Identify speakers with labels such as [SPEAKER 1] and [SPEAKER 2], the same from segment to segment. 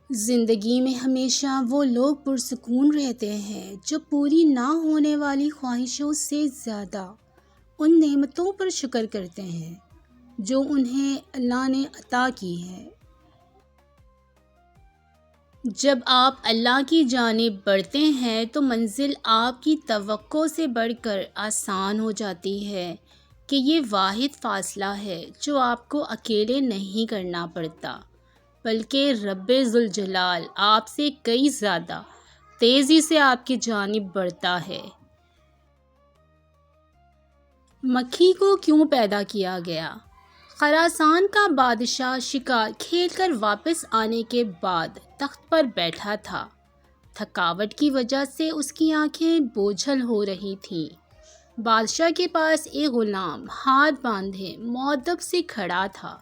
[SPEAKER 1] زندگی میں ہمیشہ وہ لوگ پرسکون رہتے ہیں جو پوری نہ ہونے والی خواہشوں سے زیادہ ان نعمتوں پر شکر کرتے ہیں جو انہیں اللہ نے عطا کی ہے۔ جب آپ اللہ کی جانب بڑھتے ہیں تو منزل آپ کی توقع سے بڑھ کر آسان ہو جاتی ہے کہ یہ واحد فاصلہ ہے جو آپ کو اکیلے نہیں کرنا پڑتا، بلکہ رب ذوالجلال آپ سے کئی زیادہ تیزی سے آپ کی جانب بڑھتا ہے۔ مکھی کو کیوں پیدا کیا گیا؟ خراسان کا بادشاہ شکار کھیل کر واپس آنے کے بعد تخت پر بیٹھا تھا۔ تھکاوٹ کی وجہ سے اس کی آنکھیں بوجھل ہو رہی تھیں۔ بادشاہ کے پاس ایک غلام ہاتھ باندھے مؤدب سے کھڑا تھا۔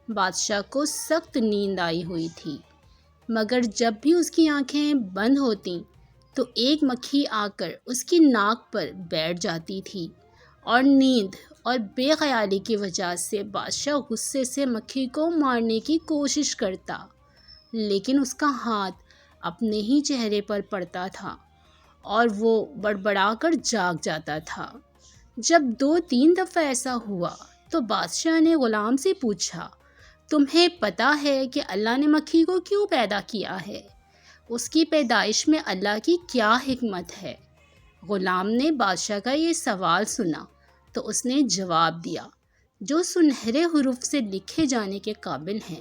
[SPEAKER 1] بادشاہ کو سخت نیند آئی ہوئی تھی، مگر جب بھی اس کی آنکھیں بند ہوتیں تو ایک مکھی آ کر اس کی ناک پر بیٹھ جاتی تھی، اور نیند اور بے خیالی کی وجہ سے بادشاہ غصے سے مکھی کو مارنے کی کوشش کرتا، لیکن اس کا ہاتھ اپنے ہی چہرے پر پڑتا تھا اور وہ بڑبڑا کر جاگ جاتا تھا۔ جب 2-3 دفعہ ایسا ہوا تو بادشاہ نے غلام سے پوچھا، تمہیں پتہ ہے کہ اللہ نے مکھی کو کیوں پیدا کیا ہے؟ اس کی پیدائش میں اللہ کی کیا حکمت ہے؟ غلام نے بادشاہ کا یہ سوال سنا تو اس نے جواب دیا جو سنہرے حروف سے لکھے جانے کے قابل ہیں۔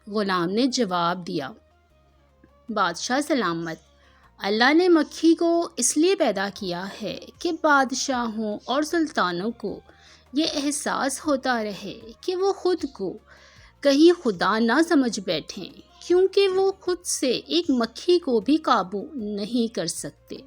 [SPEAKER 1] غلام نے جواب دیا، بادشاہ سلامت، اللہ نے مکھی کو اس لیے پیدا کیا ہے کہ بادشاہوں اور سلطانوں کو یہ احساس ہوتا رہے کہ وہ خود کو کہیں خدا نہ سمجھ بیٹھیں، کیونکہ وہ خود سے ایک مکھی کو بھی قابو نہیں کر سکتے۔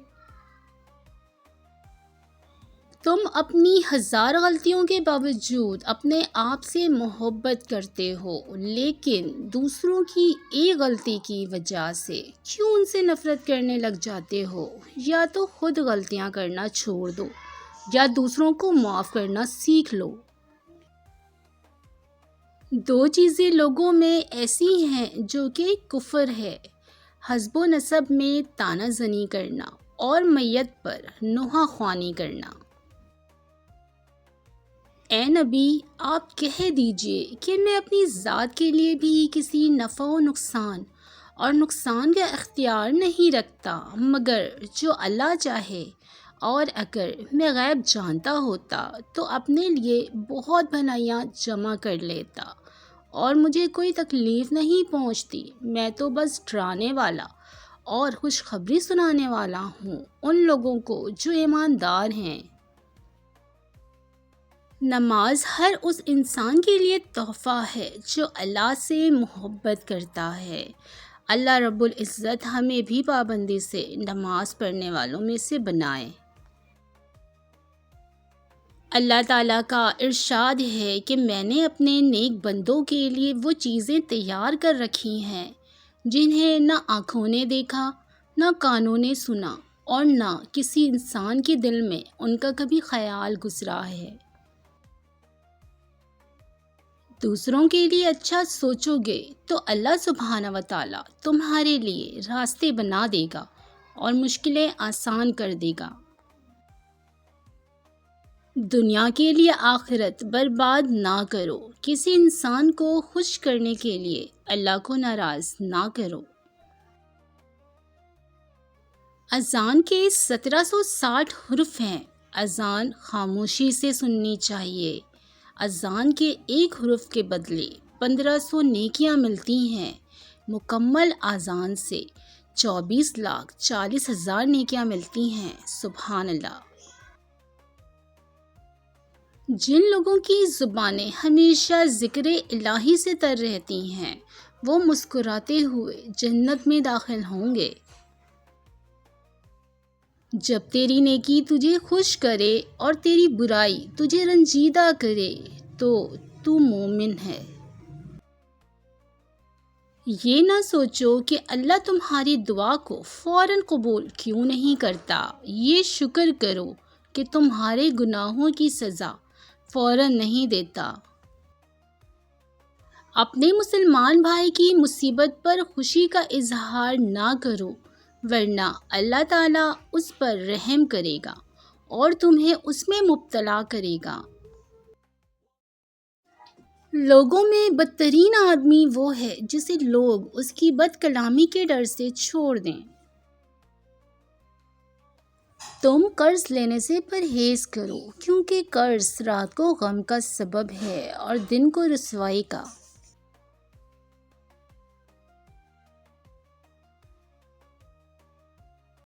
[SPEAKER 1] تم اپنی 1000 غلطیوں کے باوجود اپنے آپ سے محبت کرتے ہو، لیکن دوسروں کی ایک غلطی کی وجہ سے کیوں ان سے نفرت کرنے لگ جاتے ہو؟ یا تو خود غلطیاں کرنا چھوڑ دو یا دوسروں کو معاف کرنا سیکھ لو۔ 2 چیزیں لوگوں میں ایسی ہیں جو کہ کفر ہے: حسب و نسب میں طعنہ زنی کرنا اور میت پر نوحہ خوانی کرنا۔ اے نبی، آپ کہہ دیجئے کہ میں اپنی ذات کے لیے بھی کسی نفع و نقصان کا اختیار نہیں رکھتا مگر جو اللہ چاہے، اور اگر میں غیب جانتا ہوتا تو اپنے لیے بہت بھلائیاں جمع کر لیتا اور مجھے کوئی تکلیف نہیں پہنچتی۔ میں تو بس ڈرانے والا اور خوشخبری سنانے والا ہوں ان لوگوں کو جو ایماندار ہیں۔ نماز ہر اس انسان کے لیے تحفہ ہے جو اللہ سے محبت کرتا ہے۔ اللہ رب العزت ہمیں بھی پابندی سے نماز پڑھنے والوں میں سے بنائے۔ اللہ تعالیٰ کا ارشاد ہے کہ میں نے اپنے نیک بندوں کے لیے وہ چیزیں تیار کر رکھی ہیں جنہیں نہ آنکھوں نے دیکھا، نہ کانوں نے سنا، اور نہ کسی انسان کے دل میں ان کا کبھی خیال گزرا ہے۔ دوسروں کے لیے اچھا سوچو گے تو اللہ سبحانہ و تعالیٰ تمہارے لیے راستے بنا دے گا اور مشکلیں آسان کر دے گا۔ دنیا کے لیے آخرت برباد نہ کرو، کسی انسان کو خوش کرنے کے لیے اللہ کو ناراض نہ کرو۔ اذان کے 1760 حروف ہیں۔ اذان خاموشی سے سننی چاہیے۔ اذان کے ایک حرف کے بدلے 1500 نیکیاں ملتی ہیں۔ مکمل اذان سے 24,40,000 نیکیاں ملتی ہیں۔ سبحان اللہ۔ جن لوگوں کی زبانیں ہمیشہ ذکر الہی سے تر رہتی ہیں وہ مسکراتے ہوئے جنت میں داخل ہوں گے۔ جب تیری نیکی تجھے خوش کرے اور تیری برائی تجھے رنجیدہ کرے تو مومن ہے۔ یہ نہ سوچو کہ اللہ تمہاری دعا کو فوراً قبول کیوں نہیں کرتا، یہ شکر کرو کہ تمہارے گناہوں کی سزا فوراً نہیں دیتا۔ اپنے مسلمان بھائی کی مصیبت پر خوشی کا اظہار نہ کرو، ورنہ اللہ تعالیٰ اس پر رحم کرے گا اور تمہیں اس میں مبتلا کرے گا۔ لوگوں میں بدترین آدمی وہ ہے جسے لوگ اس کی بد کلامی کے ڈر سے چھوڑ دیں۔ تم قرض لینے سے پرہیز کرو، کیونکہ قرض رات کو غم کا سبب ہے اور دن کو رسوائی کا۔